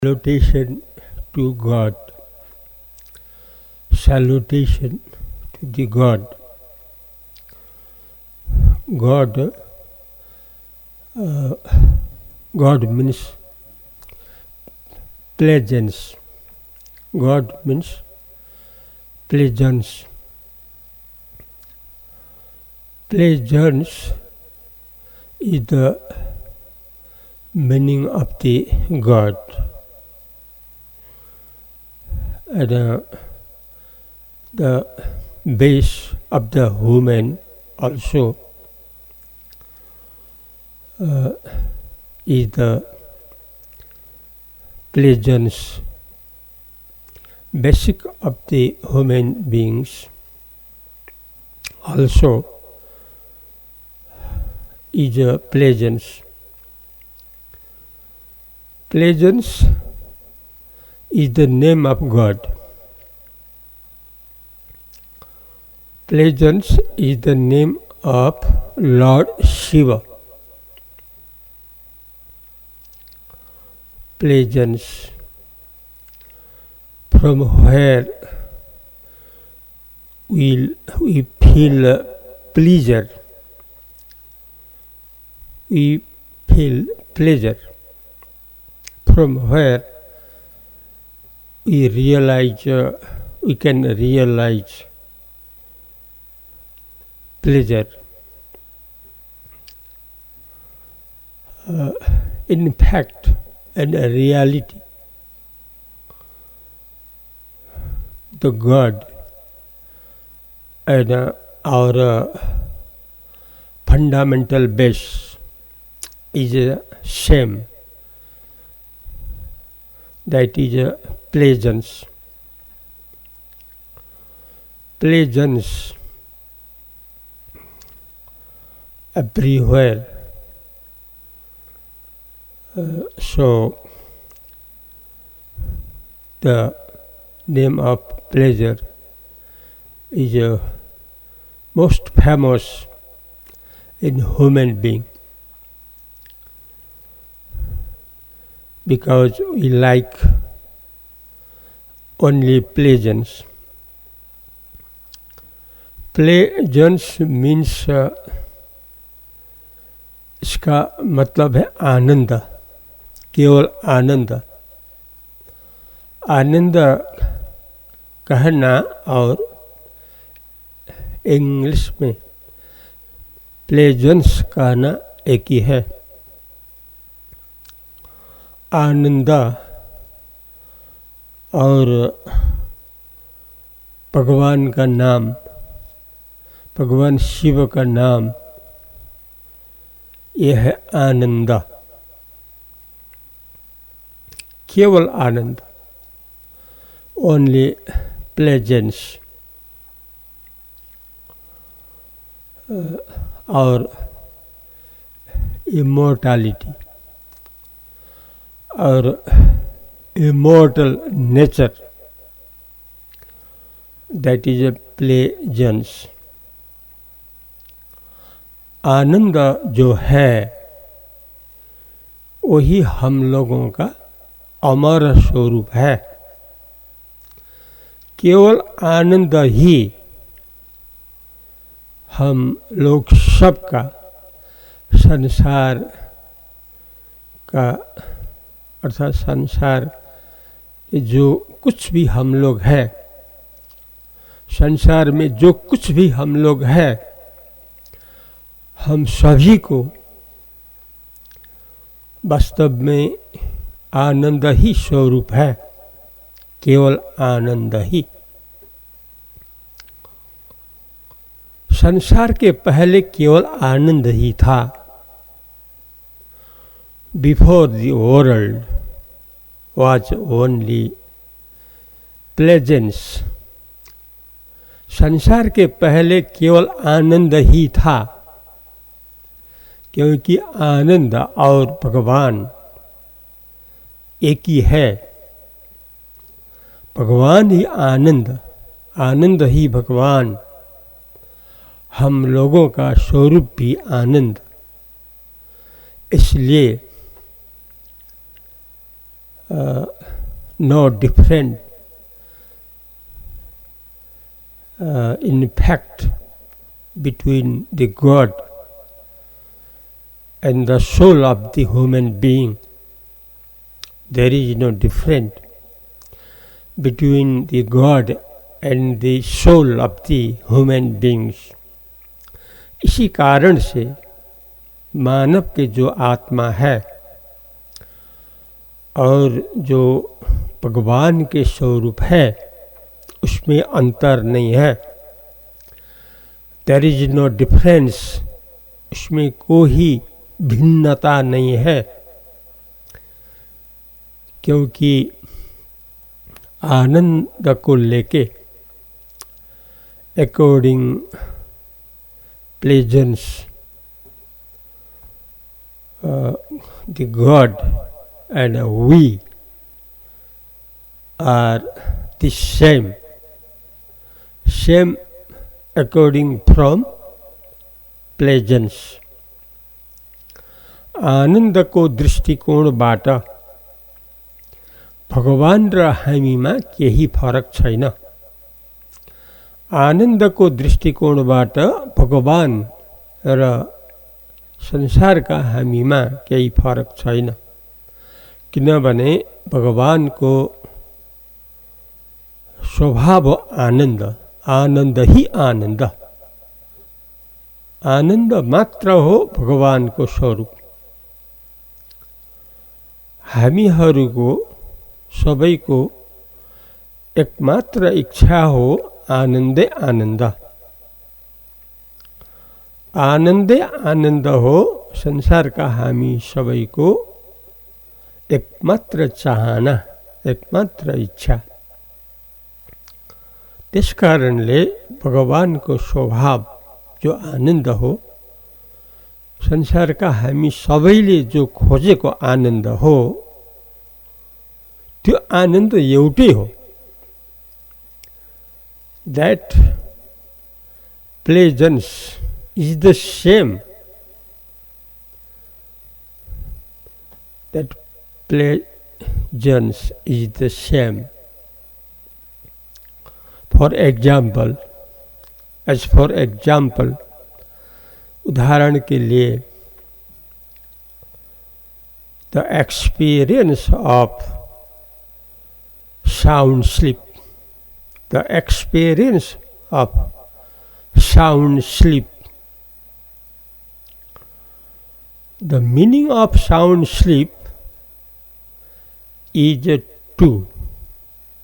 Salutation to God. Salutation to the God. God, God means pleasance. God means pleasance. Pleasance is the meaning of the God. And the base of the human also is the pleasance. Basic of the human beings also is a pleasance. Pleasance is the name of God. Pleasance is the name of Lord Shiva. Pleasance, from where we feel pleasure. We feel pleasure. From where we realize, we can realize pleasure. In fact and reality, the God and our fundamental base is same. That is pleasance. Pleasance everywhere. So the name of pleasure is most famous in human being, because we like only pleasance. Pleasance means इसका मतलब है आनंद, केवल आनंद. आनंद कहना और English में प्लेजेंस कहना एक ही है. आनंद और भगवान का नाम, भगवान शिव का नाम, यह है आनंद. केवल आनंद, ओनली प्लेजेंस. और इमोर्टैलिटी और immortal nature, that is a pleasance. आनंद जो है वही हम लोगों का अमर स्वरूप है. केवल आनंद ही हम लोग सबका, संसार का अर्थात संसार जो कुछ भी हम लोग हैं, संसार में जो कुछ भी हम लोग हैं, हम सभी को वास्तव में आनंद ही स्वरूप है. केवल आनंद ही. संसार के पहले केवल आनंद ही था. Before the world was only pleasance. संसार के पहले केवल आनंद ही था, क्योंकि आनंद और भगवान एक ही है. भगवान ही आनंद, आनंद ही भगवान. हम लोगों का स्वरूप भी आनंद. इसलिए no different in fact between the God and the soul of the human being. There is no difference between the God and the soul of the human beings. इसी कारण से मानव के जो आत्मा है और जो भगवान के स्वरूप है उसमें अंतर नहीं है. देयर इज नो डिफरेंस, उसमें कोई भिन्नता नहीं है, क्योंकि आनंद को लेके according pleasance the God and we are the same according from pleasance. आनन्दको दृष्टिकोणबाट भगवान र हामीमा केही फरक छैन. आनन्दको दृष्टिकोणबाट भगवान र संसारका हामीमा केही फरक छैन, किनभने भगवानको स्वभाव आनन्द, आनन्द ही आनन्द, आनन्द मात्र हो भगवानको स्वरूप. हामीहरूको सबैको एकमात्र इच्छा हो आनन्दै आनन्द. आनन्दै आनन्द हो संसारका हामी सबैको एकमात्र चाहना, एकमात्र इच्छा. त्यसकारणले भगवानको स्वभाव जो आनन्द हो, संसारका हामी सबैले जो खोजेको आनन्द हो, त्यो आनन्द एउटै हो. That pleasance is the same. That pleasance is the same. For example, उदाहरण के लिए, the experience of sound sleep. The experience of sound sleep. The meaning of sound sleep is two.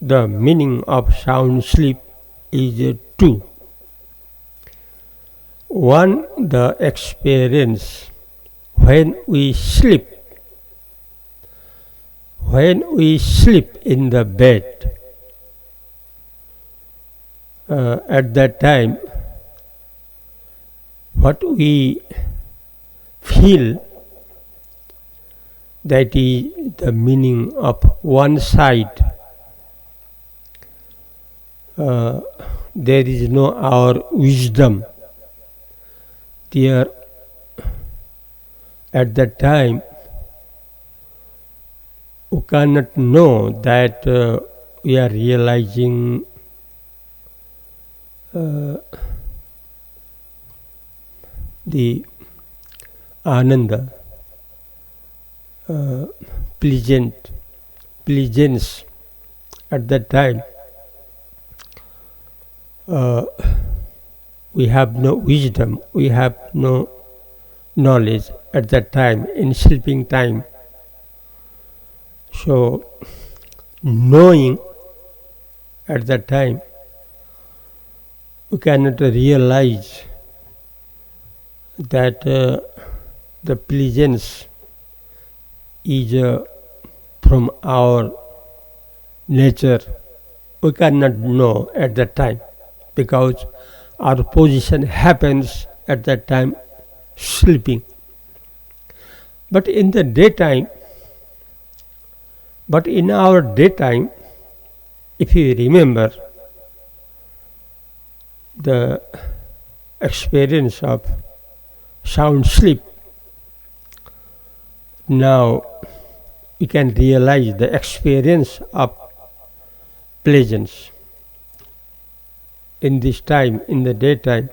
The meaning of sound sleep is two. One, the experience when we sleep. When we sleep in the bed, at that time, what we feel, that is the meaning of one side. There is no our wisdom there. At that time, we cannot know that we are realizing the ananda, pleasance. At that time, we have no wisdom, we have no knowledge at that time, in sleeping time. So, knowing at that time, we cannot realize that the pleasance is from our nature. We cannot know at that time, because our position happens at that time sleeping. But in the daytime, but in our daytime, if you remember the experience of sound sleep, now we can realize the experience of pleasance. In this time, in the daytime,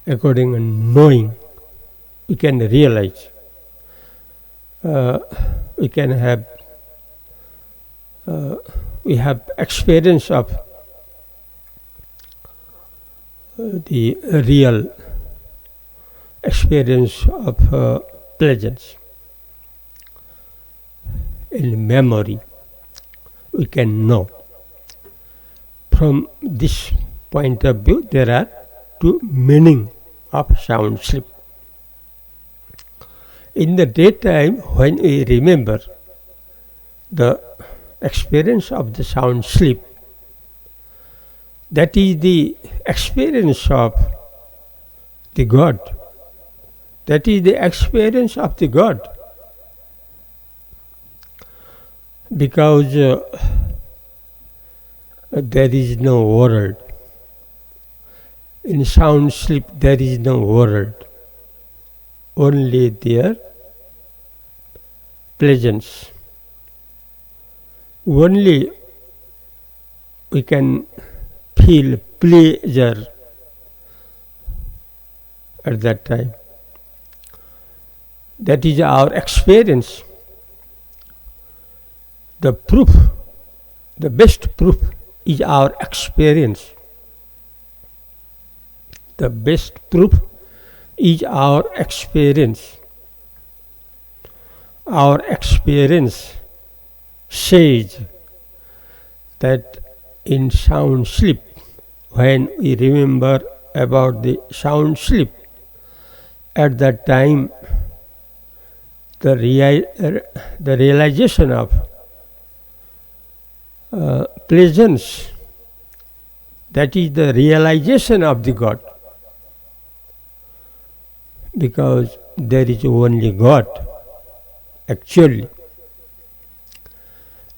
according to knowing, we can realize, we can have, we have experience of the real experience of pleasance. In memory, we can know. From this point of view, there are two meanings of sound sleep. In the daytime, when we remember the experience of the sound sleep, that is the experience of the God. That is the experience of the God. Because there is no world. In sound sleep, there is no world. Only their pleasance. Only we can feel pleasure at that time. That is our experience. The proof, the best proof is our experience. The best proof is our experience. Our experience says that in sound sleep, when we remember about the sound sleep, at that time the realization of pleasance, that is the realization of the God. Because there is only God, actually.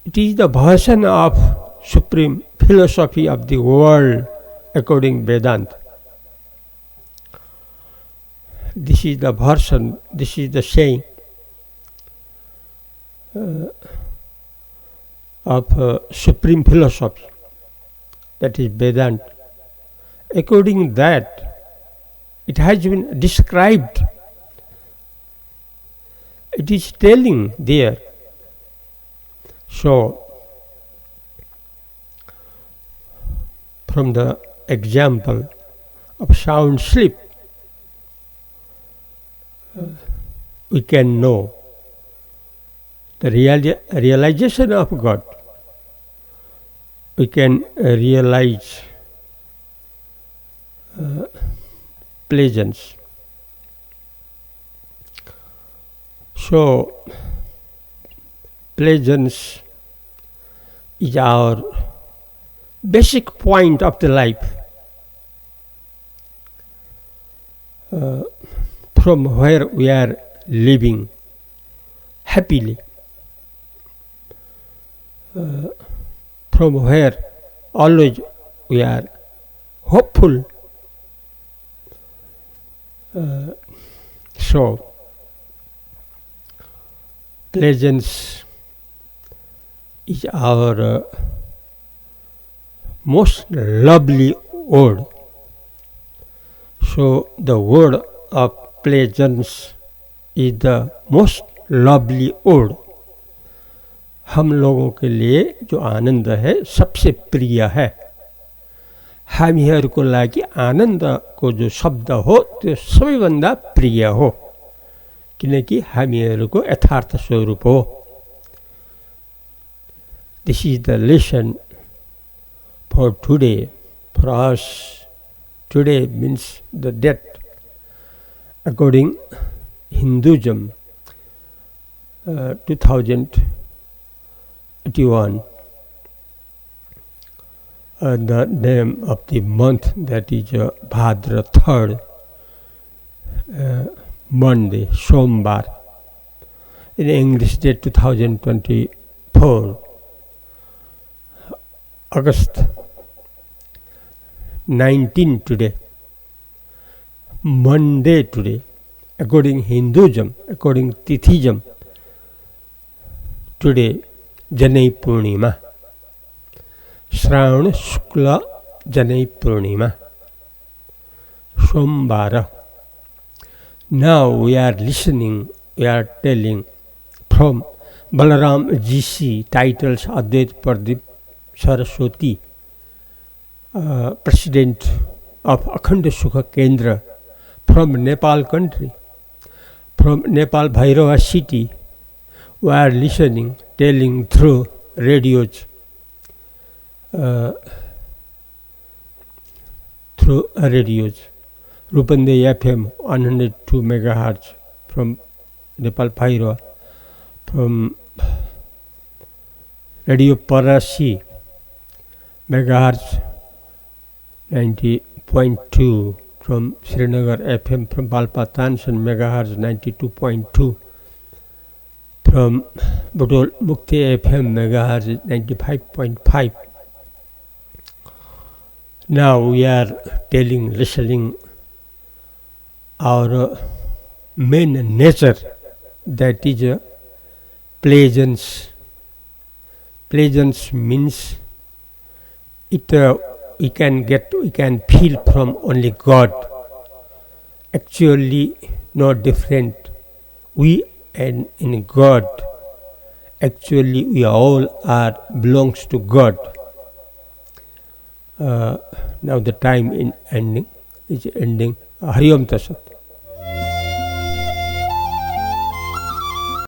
It is the version of supreme philosophy of the world according to Vedanta. This is the version, this is the saying of supreme philosophy, that is Vedanta. According to that, it has been described. It is telling there. So, from the example of sound sleep, we can know the realization of God. We can realize pleasance. So, pleasance is our basic point of the life, from where we are living happily, from where always we are hopeful. So, pleasance is our most lovely word. So, the word of pleasance is the most lovely word. हम लोगों के लिए जो आनंद है सबसे प्रिय है. हामीहरूको लागि आनन्दको जो शब्द हो त्यो सबैभन्दा प्रिय हो, किनकि हामीहरूको यथार्थ स्वरूप हो. This is the lesson for today, for us. Today means the death. According Hinduism, 2081, the name of the month, that is Bhadra 3rd, Monday, Sombar. In English date 2024, August 19 today, Monday today, according Hinduism, according Tithism, today, Janai Purnima. Shravana Shukla Janai Purnima. Sombara. Now we are listening, we are telling from Balaram GC, titles Advait Pradip Saraswati, President of Akhanda Sukha Kendra from Nepal country, from Nepal Bhairava city. We are listening, telling through radios, Rupande FM 102 megahertz from Nepal Bhairava, from Radio Parasi megahertz 90.2, from Srinagar FM, from Balpa Tansan megahertz 92.2, from Budol Mukti FM megahertz 95.5. Now we are telling, listening our main nature, that is pleasance. Pleasance means it we can feel from only God. Actually, no different. We and in God. Actually, we all are belongs to God. Now the time is ending. Hari Om Tat Sat.